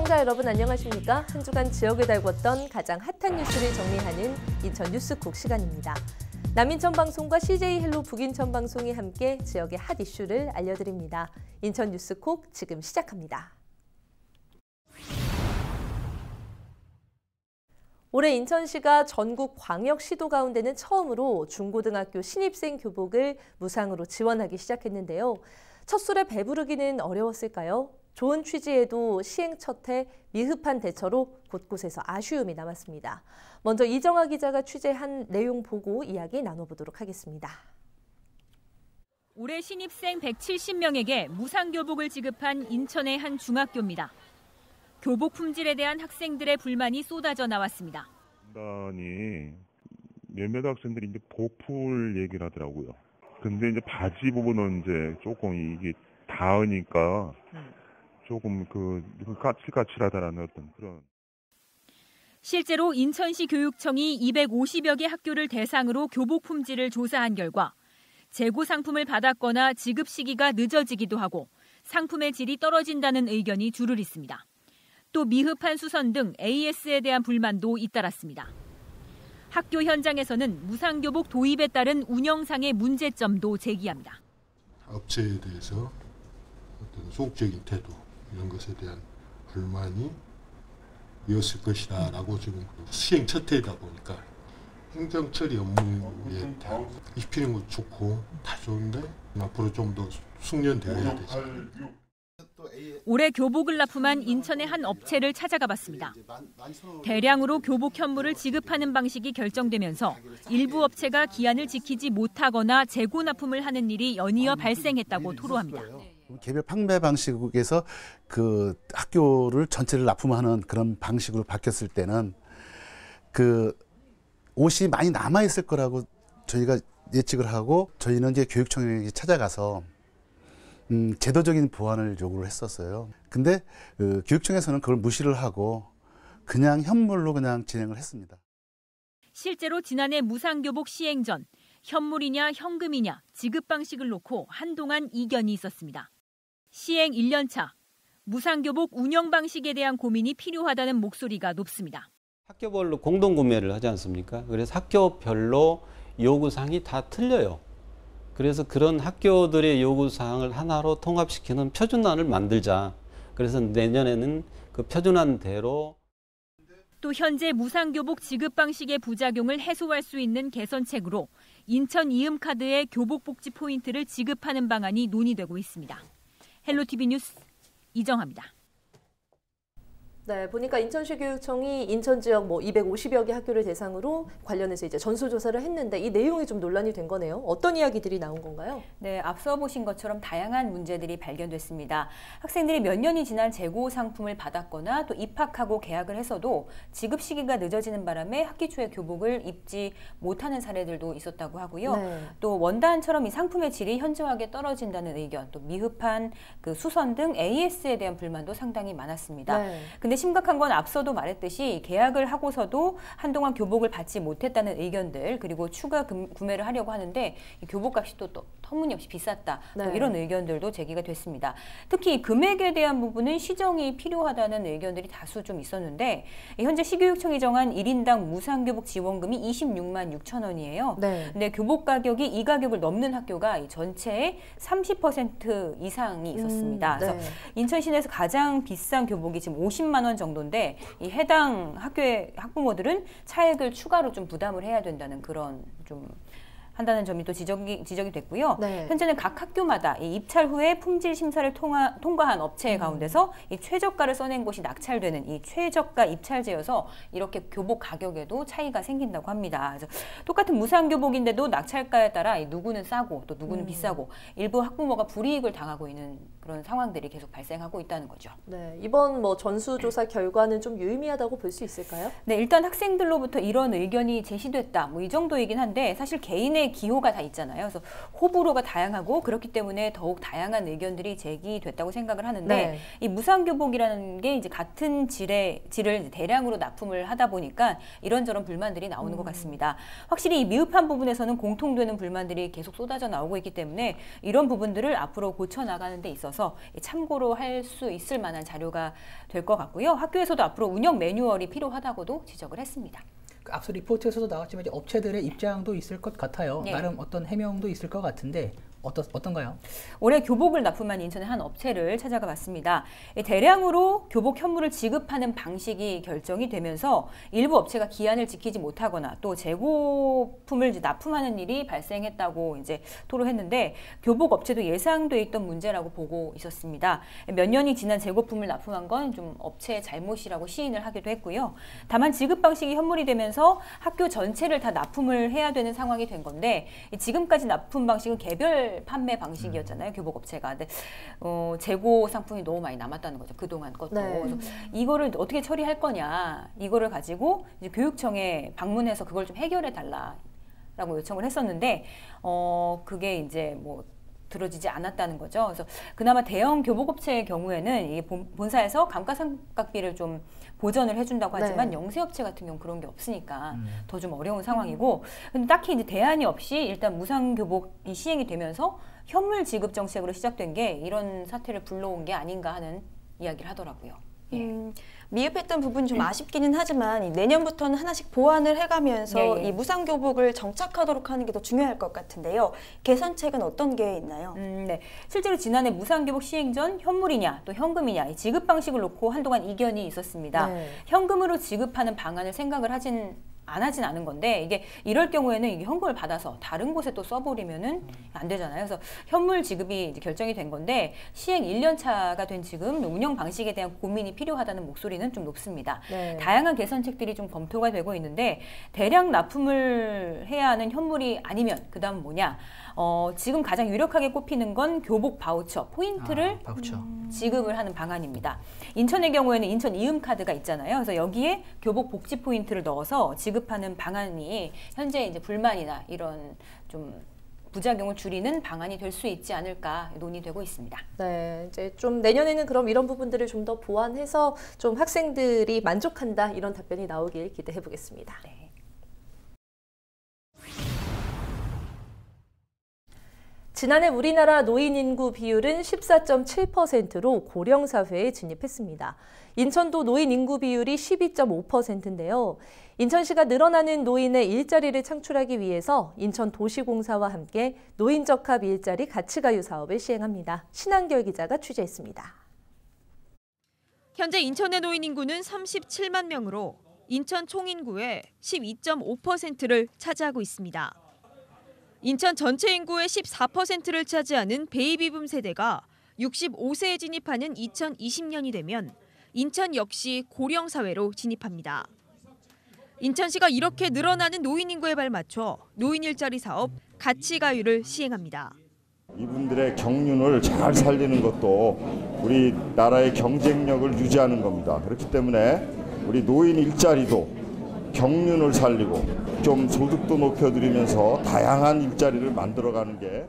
시청자 여러분 안녕하십니까? 한 주간 지역을 달궜던 가장 핫한 뉴스를 정리하는 인천 뉴스콕 시간입니다. 남인천 방송과 CJ 헬로 북인천 방송이 함께 지역의 핫 이슈를 알려드립니다. 인천 뉴스콕 지금 시작합니다. 올해 인천시가 전국 광역시도 가운데는 처음으로 중고등학교 신입생 교복을 무상으로 지원하기 시작했는데요. 첫 술에 배부르기는 어려웠을까요? 좋은 취지에도 시행 첫 해 미흡한 대처로 곳곳에서 아쉬움이 남았습니다. 먼저 이정아 기자가 취재한 내용 보고 이야기 나눠보도록 하겠습니다. 올해 신입생 170명에게 무상교복을 지급한 인천의 한 중학교입니다. 교복 품질에 대한 학생들의 불만이 쏟아져 나왔습니다. 인간이 몇몇 학생들이 이제 보풀 얘기를 하더라고요. 근데 이제 바지 부분은 이제 조금 이게 닿으니까 조금 까칠까칠하다라는 어떤 그런. 실제로 인천시 교육청이 250여 개 학교를 대상으로 교복 품질을 조사한 결과 재고 상품을 받았거나 지급 시기가 늦어지기도 하고 상품의 질이 떨어진다는 의견이 줄을 잇습니다. 또 미흡한 수선 등 AS에 대한 불만도 잇따랐습니다. 학교 현장에서는 무상교복 도입에 따른 운영상의 문제점도 제기합니다. 업체에 대해서 어떤 소극적인 태도 이런 것에 대한 불만이 이었을 것이다라고 지금 시행 첫 해이다 보니까 행정 처리 업무에 입히는 것도 좋고 다 좋은데 앞으로 좀 더 숙련되어야 되죠. 올해 교복을 납품한 인천의 한 업체를 찾아가 봤습니다. 대량으로 교복 현물을 지급하는 방식이 결정되면서 일부 업체가 기한을 지키지 못하거나 재고 납품을 하는 일이 연이어 발생했다고 토로합니다. 개별 판매 방식에서 그 학교를 전체를 납품하는 그런 방식으로 바뀌었을 때는 그 옷이 많이 남아 있을 거라고 저희가 예측을 하고 저희는 이제 교육청에 찾아가서 제도적인 보완을 요구를 했었어요. 근데 교육청에서는 그걸 무시를 하고 그냥 현물로 그냥 진행을 했습니다. 실제로 지난해 무상교복 시행 전 현물이냐 현금이냐 지급 방식을 놓고 한동안 이견이 있었습니다. 시행 1년 차 무상교복 운영 방식에 대한 고민이 필요하다는 목소리가 높습니다. 학교별로 공동 구매를 하지 않습니까? 그래서 학교별로 요구사항이 다 틀려요. 그래서 그런 학교들의 요구사항을 하나로 통합시키는 표준안을 만들자. 그래서 내년에는 그 표준안대로. 또 현재 무상교복 지급 방식의 부작용을 해소할 수 있는 개선책으로 인천 이음카드의 교복복지 포인트를 지급하는 방안이 논의되고 있습니다. 헬로티비 뉴스 이정아입니다. 네, 보니까 인천시 교육청이 인천 지역 250여 개 학교를 대상으로 관련해서 이제 전수조사를 했는데 이 내용이 좀 논란이 된 거네요. 어떤 이야기들이 나온 건가요? 네, 앞서 보신 것처럼 다양한 문제들이 발견됐습니다. 학생들이 몇 년이 지난 재고 상품을 받았거나 또 입학하고 계약을 해서도 지급 시기가 늦어지는 바람에 학기 초에 교복을 입지 못하는 사례들도 있었다고 하고요. 네. 또 원단처럼 이 상품의 질이 현저하게 떨어진다는 의견, 또 미흡한 그 수선 등 AS에 대한 불만도 상당히 많았습니다. 네. 근데 심각한 건 앞서도 말했듯이 계약을 하고서도 한동안 교복을 받지 못했다는 의견들 그리고 추가 구매를 하려고 하는데 이 교복값이 또 터무니없이 비쌌다. 네. 이런 의견들도 제기가 됐습니다. 특히 금액에 대한 부분은 시정이 필요하다는 의견들이 다수 좀 있었는데 현재 시교육청이 정한 1인당 무상교복 지원금이 26만 6천 원이에요. 네. 근데 교복 가격이 이 가격을 넘는 학교가 이 전체의 30% 이상이 있었습니다. 그래서 네. 인천시 내에서 가장 비싼 교복이 지금 50만 원 정도인데 이 해당 학교의 학부모들은 차액을 추가로 좀 부담을 해야 된다는 그런 좀 한다는 점이 또 지적이 됐고요. 네. 현재는 각 학교마다 이 입찰 후에 품질 심사를 통과한 업체 가운데서 이 최저가를 써낸 곳이 낙찰되는 이 최저가 입찰제여서 이렇게 교복 가격에도 차이가 생긴다고 합니다. 그래서 똑같은 무상교복인데도 낙찰가에 따라 이 누구는 싸고 또 누구는 비싸고 일부 학부모가 불이익을 당하고 있는 그런 상황들이 계속 발생하고 있다는 거죠. 네, 이번 전수조사 결과는 좀 유의미하다고 볼 수 있을까요? 네, 일단 학생들로부터 이런 의견이 제시됐다. 이 정도이긴 한데 사실 개인의 개인의 기호가 다 있잖아요. 그래서 호불호가 다양하고 그렇기 때문에 더욱 다양한 의견들이 제기됐다고 생각을 하는데 네. 이 무상교복이라는 게 이제 같은 질을 이제 대량으로 납품을 하다 보니까 이런저런 불만들이 나오는 것 같습니다. 확실히 이 미흡한 부분에서는 공통되는 불만들이 계속 쏟아져 나오고 있기 때문에 이런 부분들을 앞으로 고쳐 나가는 데 있어서 참고로 할 수 있을 만한 자료가 될 것 같고요. 학교에서도 앞으로 운영 매뉴얼이 필요하다고도 지적을 했습니다. 앞서 리포트에서도 나왔지만 이제 업체들의 입장도 있을 것 같아요. 네. 나름 어떤 해명도 있을 것 같은데 어떤가요? 올해 교복을 납품한 인천의 한 업체를 찾아가 봤습니다. 대량으로 교복 현물을 지급하는 방식이 결정이 되면서 일부 업체가 기한을 지키지 못하거나 또 재고품을 이제 납품하는 일이 발생했다고 이제 토로했는데 교복 업체도 예상돼 있던 문제라고 보고 있었습니다. 몇 년이 지난 재고품을 납품한 건 좀 업체의 잘못이라고 시인을 하기도 했고요. 다만 지급 방식이 현물이 되면서 학교 전체를 다 납품을 해야 되는 상황이 된 건데 지금까지 납품 방식은 개별 판매 방식이었잖아요. 교복업체가. 근데 재고 상품이 너무 많이 남았다는 거죠. 그동안 것도. 네. 그래서 이거를 어떻게 처리할 거냐. 이거를 가지고 이제 교육청에 방문해서 그걸 좀 해결해 달라라고 요청을 했었는데 그게 이제 뭐 들어지지 않았다는 거죠. 그래서 그나마 대형 교복업체의 경우에는 이 본사에서 감가상각비를 좀 보전을 해준다고 하지만 네. 영세업체 같은 경우 그런 게 없으니까 더 좀 어려운 상황이고, 근데 딱히 이제 대안이 없이 일단 무상교복이 시행이 되면서 현물 지급 정책으로 시작된 게 이런 사태를 불러온 게 아닌가 하는 이야기를 하더라고요. 예. 미흡했던 부분이 좀 아쉽기는 하지만 내년부터는 하나씩 보완을 해가면서 예. 이 무상교복을 정착하도록 하는 게 더 중요할 것 같은데요. 개선책은 어떤 게 있나요? 네. 실제로 지난해 무상교복 시행 전 현물이냐 또 현금이냐 이 지급 방식을 놓고 한동안 이견이 있었습니다. 네. 현금으로 지급하는 방안을 생각을 안 하진 않은 건데 이게 이럴 경우에는 이게 현금을 받아서 다른 곳에 또 써버리면은 안 되잖아요. 그래서 현물 지급이 이제 결정이 된 건데 시행 1년 차가 된 지금 운영 방식에 대한 고민이 필요하다는 목소리는 좀 높습니다. 네. 다양한 개선책들이 좀 검토가 되고 있는데 대량 납품을 해야 하는 현물이 아니면 그다음 뭐냐? 지금 가장 유력하게 꼽히는 건 교복 바우처, 포인트를 바우처. 지급을 하는 방안입니다. 인천의 경우에는 인천 이음카드가 있잖아요. 그래서 여기에 교복 복지 포인트를 넣어서 지급하는 방안이 현재 이제 불만이나 이런 좀 부작용을 줄이는 방안이 될 수 있지 않을까 논의되고 있습니다. 네, 이제 좀 내년에는 그럼 이런 부분들을 좀 더 보완해서 좀 학생들이 만족한다 이런 답변이 나오길 기대해 보겠습니다. 네. 지난해 우리나라 노인 인구 비율은 14.7%로 고령 사회에 진입했습니다. 인천도 노인 인구 비율이 12.5%인데요. 인천시가 늘어나는 노인의 일자리를 창출하기 위해서 인천도시공사와 함께 노인적합 일자리 가치가유 사업을 시행합니다. 신한결 기자가 취재했습니다. 현재 인천의 노인 인구는 37만 명으로 인천 총인구의 12.5%를 차지하고 있습니다. 인천 전체 인구의 14%를 차지하는 베이비붐 세대가 65세에 진입하는 2020년이 되면 인천 역시 고령 사회로 진입합니다. 인천시가 이렇게 늘어나는 노인 인구에 발맞춰 노인 일자리 사업 가치가유를 시행합니다. 이분들의 경륜을 잘 살리는 것도 우리 나라의 경쟁력을 유지하는 겁니다. 그렇기 때문에 우리 노인 일자리도 경륜을 살리고 좀 소득도 높여드리면서 다양한 일자리를 만들어가는 게.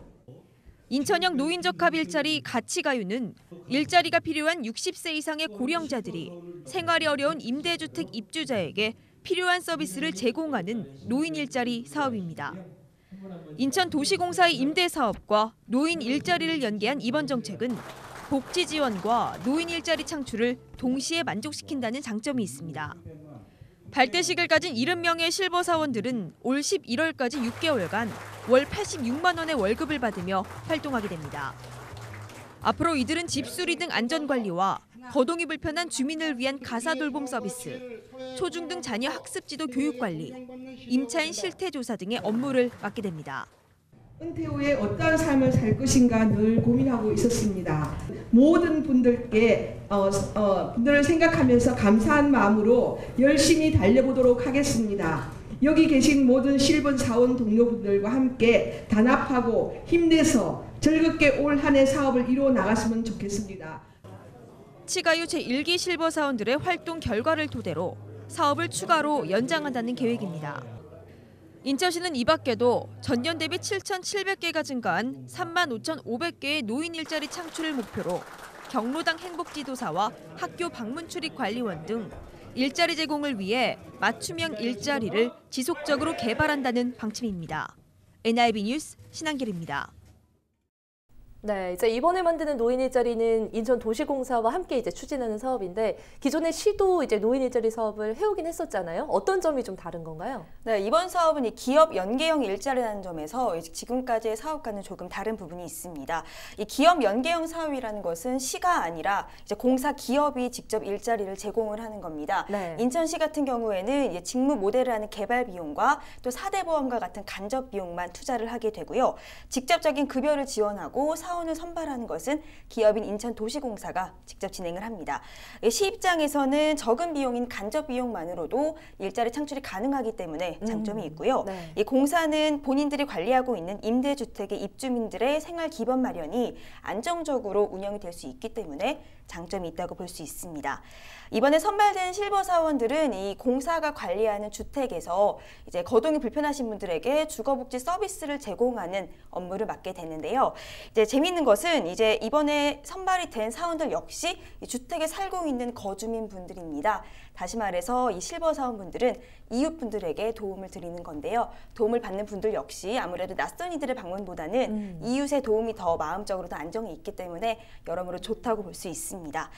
인천형 노인적합 일자리 가치가유는 일자리가 필요한 60세 이상의 고령자들이 생활이 어려운 임대주택 입주자에게 필요한 서비스를 제공하는 노인 일자리 사업입니다. 인천도시공사의 임대사업과 노인 일자리를 연계한 이번 정책은 복지 지원과 노인 일자리 창출을 동시에 만족시킨다는 장점이 있습니다. 발대식을 가진 70명의 실버 사원들은 올 11월까지 6개월간 월 86만 원의 월급을 받으며 활동하게 됩니다. 앞으로 이들은 집수리 등 안전관리와 거동이 불편한 주민을 위한 가사돌봄 서비스, 초중등 자녀 학습지도 교육관리, 임차인 실태조사 등의 업무를 맡게 됩니다. 은퇴 후에 어떠한 삶을 살 것인가 늘 고민하고 있었습니다. 모든 분들께 분들을 생각하면서 감사한 마음으로 열심히 달려보도록 하겠습니다. 여기 계신 모든 실버 사원 동료분들과 함께 단합하고 힘내서 즐겁게 올 한 해 사업을 이루어 나갔으면 좋겠습니다. 치가유 제1기 실버 사원들의 활동 결과를 토대로 사업을 추가로 연장한다는 계획입니다. 인천시는 이 밖에도 전년 대비 7,700개가 증가한 35,500개의 노인 일자리 창출을 목표로 경로당 행복지도사와 학교 방문 출입 관리원 등 일자리 제공을 위해 맞춤형 일자리를 지속적으로 개발한다는 방침입니다. NIB 뉴스 신한길입니다. 네, 이제 이번에 만드는 노인 일자리는 인천도시공사와 함께 이제 추진하는 사업인데 기존의 시도 이제 노인 일자리 사업을 해오긴 했었잖아요. 어떤 점이 좀 다른 건가요? 네, 이번 사업은 이 기업 연계형 일자리라는 점에서 지금까지의 사업과는 조금 다른 부분이 있습니다. 이 기업 연계형 사업이라는 것은 시가 아니라 이제 공사 기업이 직접 일자리를 제공을 하는 겁니다. 네. 인천시 같은 경우에는 이제 직무 모델을 하는 개발 비용과 또 4대 보험과 같은 간접 비용만 투자를 하게 되고요. 직접적인 급여를 지원하고 사원을 선발하는 것은 기업인 인천도시공사가 직접 진행을 합니다. 시 입장에서는 적은 비용인 간접 비용만으로도 일자리 창출이 가능하기 때문에 장점이 있고요. 네. 이 공사는 본인들이 관리하고 있는 임대주택의 입주민들의 생활 기반 마련이 안정적으로 운영이 될 수 있기 때문에 장점이 있다고 볼 수 있습니다. 이번에 선발된 실버 사원들은 이 공사가 관리하는 주택에서 이제 거동이 불편하신 분들에게 주거복지 서비스를 제공하는 업무를 맡게 되는데요. 이제 재미있는 것은 이제 이번에 선발이 된 사원들 역시 이 주택에 살고 있는 거주민 분들입니다. 다시 말해서 이 실버 사원분들은 이웃분들에게 도움을 드리는 건데요. 도움을 받는 분들 역시 아무래도 낯선 이들의 방문보다는 이웃의 도움이 더 마음적으로 더 안정이 있기 때문에 여러모로 좋다고 볼 수 있습니다.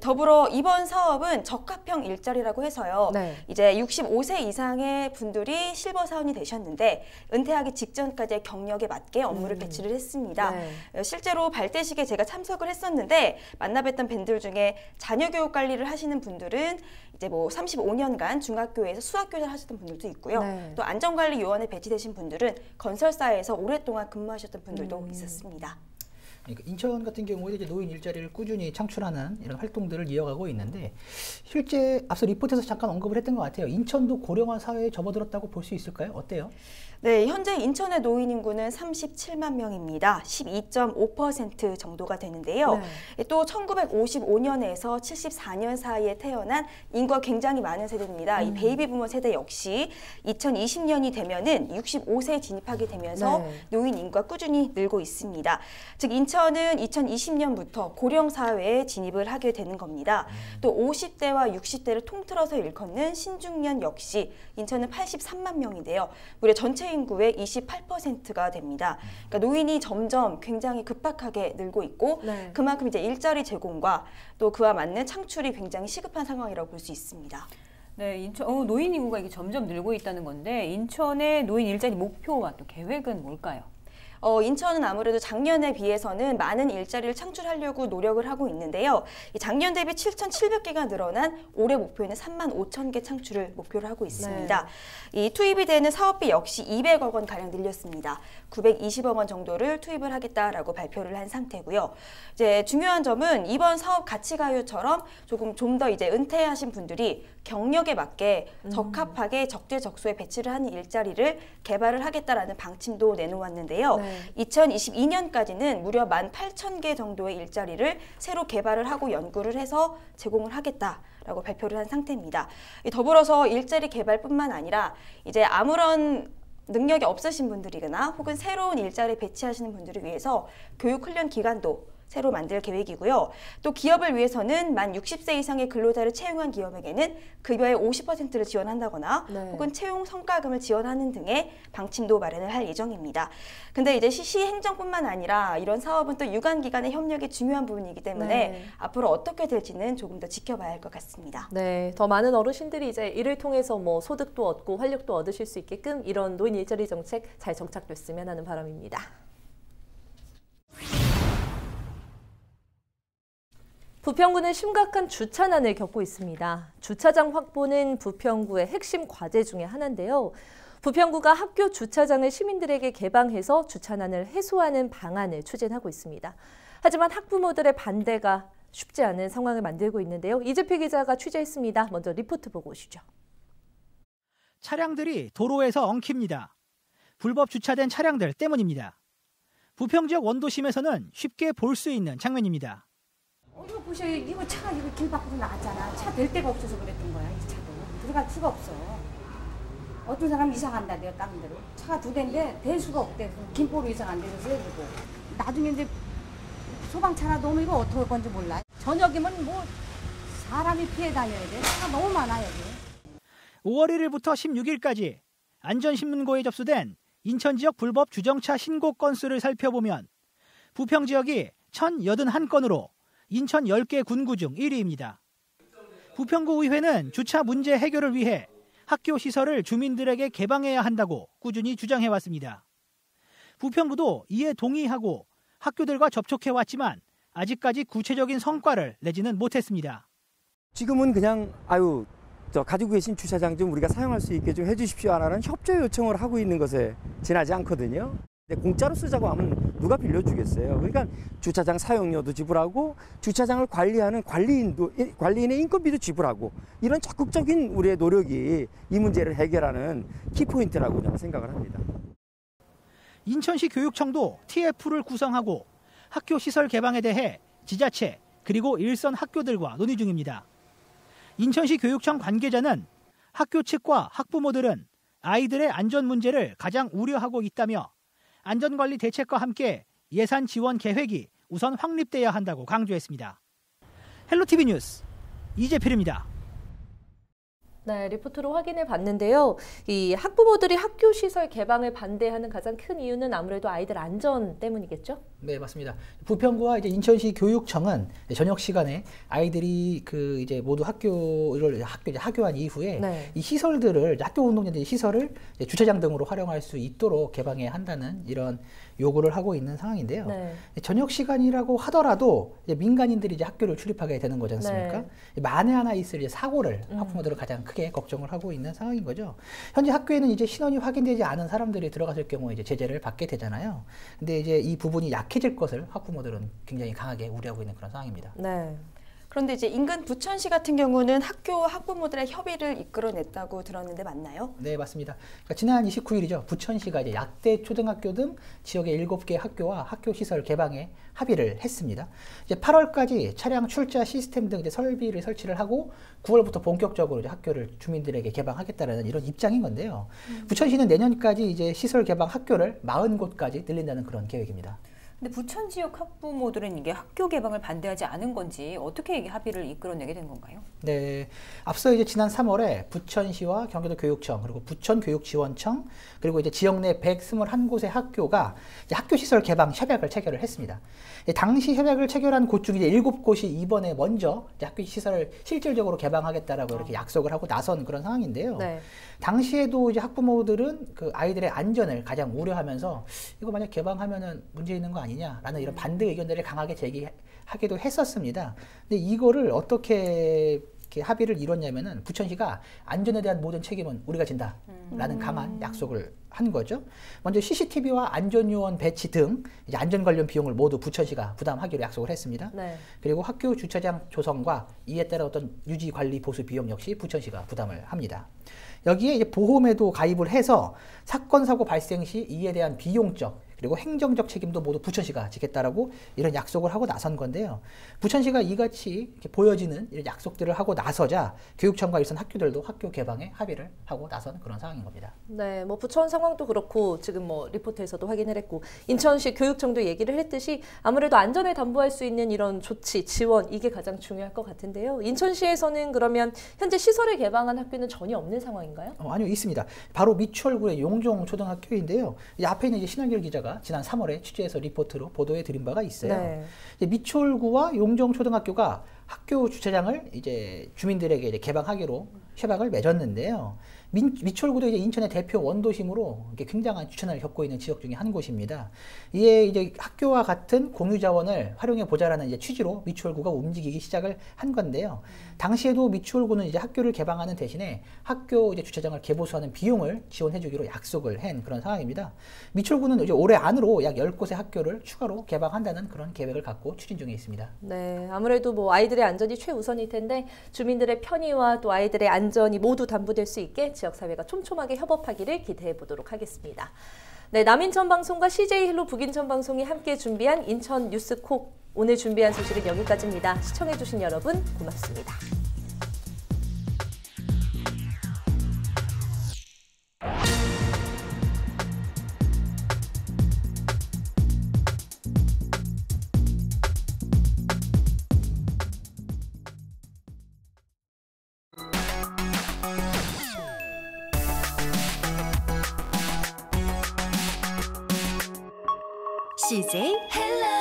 더불어 이번 사업은 적합형 일자리라고 해서요. 네. 이제 65세 이상의 분들이 실버 사원이 되셨는데 은퇴하기 직전까지의 경력에 맞게 업무를 배치를 했습니다. 네. 실제로 발대식에 제가 참석을 했었는데 만나뵀던 밴들 중에 자녀 교육 관리를 하시는 분들은 이제 뭐 35년간 중학교에서 수학교사를 하셨던 분들도 있고요. 네. 또 안전관리 요원에 배치되신 분들은 건설사에서 오랫동안 근무하셨던 분들도 있었습니다. 그러니까 인천 같은 경우에 이제 노인 일자리를 꾸준히 창출하는 이런 활동들을 이어가고 있는데 실제 앞서 리포트에서 잠깐 언급을 했던 것 같아요. 인천도 고령화 사회에 접어들었다고 볼 수 있을까요? 어때요? 네, 현재 인천의 노인 인구는 37만 명입니다. 12.5% 정도가 되는데요. 네. 또 1955년에서 74년 사이에 태어난 인구가 굉장히 많은 세대입니다. 이 베이비 부머 세대 역시 2020년이 되면은 65세에 진입하게 되면서 네. 노인 인구가 꾸준히 늘고 있습니다. 즉 인천은 2020년부터 고령 사회에 진입을 하게 되는 겁니다. 또 50대와 60대를 통틀어서 일컫는 신중년 역시 인천은 83만 명인데요. 무려 전체 인구의 28%가 됩니다. 그러니까 노인이 점점 굉장히 급박하게 늘고 있고 네. 그만큼 이제 일자리 제공과 또 그와 맞는 창출이 굉장히 시급한 상황이라고 볼 수 있습니다. 네, 인천 노인 인구가 이게 점점 늘고 있다는 건데 인천의 노인 일자리 목표와 또 계획은 뭘까요? 인천은 아무래도 작년에 비해서는 많은 일자리를 창출하려고 노력을 하고 있는데요. 작년 대비 7,700개가 늘어난 올해 목표에는 35,000개 창출을 목표로 하고 있습니다. 네. 이 투입이 되는 사업비 역시 200억 원 가량 늘렸습니다. 920억 원 정도를 투입을 하겠다라고 발표를 한 상태고요. 이제 중요한 점은 이번 사업 가치가요처럼 좀 더 이제 은퇴하신 분들이 경력에 맞게 적합하게 적재적소에 배치를 하는 일자리를 개발을 하겠다라는 방침도 내놓았는데요. 네. 2022년까지는 무려 18,000개 정도의 일자리를 새로 개발을 하고 연구를 해서 제공을 하겠다라고 발표를 한 상태입니다. 더불어서 일자리 개발뿐만 아니라 이제 아무런 능력이 없으신 분들이거나 혹은 새로운 일자리에 배치하시는 분들을 위해서 교육 훈련 기간도 새로 만들 계획이고요. 또 기업을 위해서는 만 60세 이상의 근로자를 채용한 기업에게는 급여의 50%를 지원한다거나 네. 혹은 채용 성과금을 지원하는 등의 방침도 마련을 할 예정입니다. 근데 이제 시 행정뿐만 아니라 이런 사업은 또 유관기관의 협력이 중요한 부분이기 때문에 네. 앞으로 어떻게 될지는 조금 더 지켜봐야 할 것 같습니다. 네, 더 많은 어르신들이 이제 이를 통해서 뭐 소득도 얻고 활력도 얻으실 수 있게끔 이런 노인 일자리 정책 잘 정착됐으면 하는 바람입니다. 부평구는 심각한 주차난을 겪고 있습니다. 주차장 확보는 부평구의 핵심 과제 중에 하나인데요. 부평구가 학교 주차장을 시민들에게 개방해서 주차난을 해소하는 방안을 추진하고 있습니다. 하지만 학부모들의 반대가 쉽지 않은 상황을 만들고 있는데요. 이재필 기자가 취재했습니다. 먼저 리포트 보고 오시죠. 차량들이 도로에서 엉킵니다. 불법 주차된 차량들 때문입니다. 부평 지역 원도심에서는 쉽게 볼 수 있는 장면입니다. 이거 보세요. 이거 차가 길 밖으로 나왔잖아. 차 댈 데가 없어서 그랬던 거야. 이 차도. 들어갈 수가 없어. 어떤 사람 이사 간다대요, 다른 데로. 차가 2대인데 댈 수가 없대. 김포로 이사 간대서 해주고. 나중에 이제 소방차나 너무 이거 어떻게 할 건지 몰라. 저녁이면 뭐 사람이 피해 다녀야 돼. 차가 너무 많아 여기. 5월 1일부터 16일까지 안전신문고에 접수된 인천 지역 불법 주정차 신고 건수를 살펴보면 부평 지역이 1,081건으로 인천 10개 군구 중 1위입니다. 부평구 의회는 주차 문제 해결을 위해 학교 시설을 주민들에게 개방해야 한다고 꾸준히 주장해왔습니다. 부평구도 이에 동의하고 학교들과 접촉해왔지만 아직까지 구체적인 성과를 내지는 못했습니다. 지금은 그냥 가지고 계신 주차장 좀 우리가 사용할 수 있게 좀 해주십시오 라는 협조 요청을 하고 있는 것에 지나지 않거든요. 근데 공짜로 쓰자고 하면 누가 빌려주겠어요. 그러니까 주차장 사용료도 지불하고 주차장을 관리하는 관리인의 인건비도 지불하고 이런 적극적인 우리의 노력이 이 문제를 해결하는 키포인트라고 저는 생각을 합니다. 인천시 교육청도 TF를 구성하고 학교 시설 개방에 대해 지자체 그리고 일선 학교들과 논의 중입니다. 인천시 교육청 관계자는 학교 측과 학부모들은 아이들의 안전 문제를 가장 우려하고 있다며 안전관리 대책과 함께 예산 지원 계획이 우선 확립돼야 한다고 강조했습니다. 헬로티비 뉴스 이재필입니다. 네, 리포트로 확인해 봤는데요. 이 학부모들이 학교 시설 개방을 반대하는 가장 큰 이유는 아무래도 아이들 안전 때문이겠죠? 네, 맞습니다. 부평구와 이제 인천시 교육청은 저녁 시간에 아이들이 이제 모두 학교한 이후에 네. 이 시설들을 학교 운동장들 시설을 주차장 등으로 활용할 수 있도록 개방해야 한다는 이런 요구를 하고 있는 상황인데요. 네. 저녁 시간이라고 하더라도 이제 민간인들이 이제 학교를 출입하게 되는 거지 않습니까? 네. 만에 하나 있을 이제 사고를 학부모들은 가장 크게 걱정을 하고 있는 상황인 거죠. 현재 학교에는 이제 신원이 확인되지 않은 사람들이 들어갔을 경우에 이제 제재를 받게 되잖아요. 근데 이제 이 부분이 약해질 것을 학부모들은 굉장히 강하게 우려하고 있는 그런 상황입니다. 네. 그런데 이제 인근 부천시 같은 경우는 학교와 학부모들의 협의를 이끌어냈다고 들었는데 맞나요? 네, 맞습니다. 그러니까 지난 29일이죠. 부천시가 이제 약대 초등학교 등 지역의 7개 학교와 학교 시설 개방에 합의를 했습니다. 이제 8월까지 차량 출자 시스템 등 이제 설비를 설치를 하고 9월부터 본격적으로 이제 학교를 주민들에게 개방하겠다라는 이런 입장인 건데요. 부천시는 내년까지 이제 시설 개방 학교를 40곳까지 늘린다는 그런 계획입니다. 근데 부천 지역 학부모들은 이게 학교 개방을 반대하지 않은 건지 어떻게 이게 합의를 이끌어내게 된 건가요? 네, 앞서 이제 지난 3월에 부천시와 경기도 교육청 그리고 부천교육지원청 그리고 이제 지역 내 121곳의 학교가 이제 학교 시설 개방 협약을 체결을 했습니다. 당시 협약을 체결한 곳 중 이제 7곳이 이번에 먼저 이제 학교 시설을 실질적으로 개방하겠다라고 이렇게 약속을 하고 나선 그런 상황인데요. 네. 당시에도 이제 학부모들은 그 아이들의 안전을 가장 우려하면서 이거 만약 개방하면은 문제 있는 거 아니냐라는 이런 반대 의견들을 강하게 제기하기도 했었습니다. 근데 이거를 어떻게 이렇게 합의를 이뤘냐면은 부천시가 안전에 대한 모든 책임은 우리가 진다라는 강한 약속을 한 거죠. 먼저 CCTV와 안전요원 배치 등 이제 안전 관련 비용을 모두 부천시가 부담하기로 약속을 했습니다. 네. 그리고 학교 주차장 조성과 이에 따른 어떤 유지 관리 보수 비용 역시 부천시가 부담을 합니다. 여기에 이제 보험에도 가입을 해서 사건 사고 발생 시 이에 대한 비용적 그리고 행정적 책임도 모두 부천시가 지겠다라고 이런 약속을 하고 나선 건데요. 부천시가 이같이 이렇게 보여지는 이런 약속들을 하고 나서자 교육청과 일선 학교들도 학교 개방에 합의를 하고 나선 그런 상황인 겁니다. 네, 뭐 부천 상황도 그렇고 지금 뭐 리포트에서도 확인을 했고 인천시 교육청도 얘기를 했듯이 아무래도 안전을 담보할 수 있는 이런 조치, 지원 이게 가장 중요할 것 같은데요. 인천시에서는 그러면 현재 시설을 개방한 학교는 전혀 없는 상황인가요? 아니요, 있습니다. 바로 미추홀구의 용종초등학교인데요. 이 앞에 있는 이제 신한결 기자가 지난 3월에 취재해서 리포트로 보도해 드린 바가 있어요. 네. 미추홀구와 용종초등학교가 학교 주차장을 이제 주민들에게 이제 개방하기로 협약을 맺었는데요. 미추홀구도 이제 인천의 대표 원도심으로 굉장한 추천을 겪고 있는 지역 중에 한 곳입니다. 이에 이제 학교와 같은 공유 자원을 활용해 보자라는 이제 취지로 미추홀구가 움직이기 시작을 한 건데요. 당시에도 미추홀구는 이제 학교를 개방하는 대신에 학교 이제 주차장을 개보수하는 비용을 지원해주기로 약속을 한 그런 상황입니다. 미추홀구는 이제 올해 안으로 약 10곳의 학교를 추가로 개방한다는 그런 계획을 갖고 추진 중에 있습니다. 네, 아무래도 뭐 아이들의 안전이 최우선일 텐데 주민들의 편의와 또 아이들의 안전이 모두 담보될 수 있게 지역사회가 촘촘하게 협업하기를 기대해 보도록 하겠습니다. 네, 남인천 방송과 CJ 헬로 북인천 방송이 함께 준비한 인천 뉴스콕 오늘 준비한 소식은 여기까지입니다. 시청해주신 여러분 고맙습니다. CJ 헬로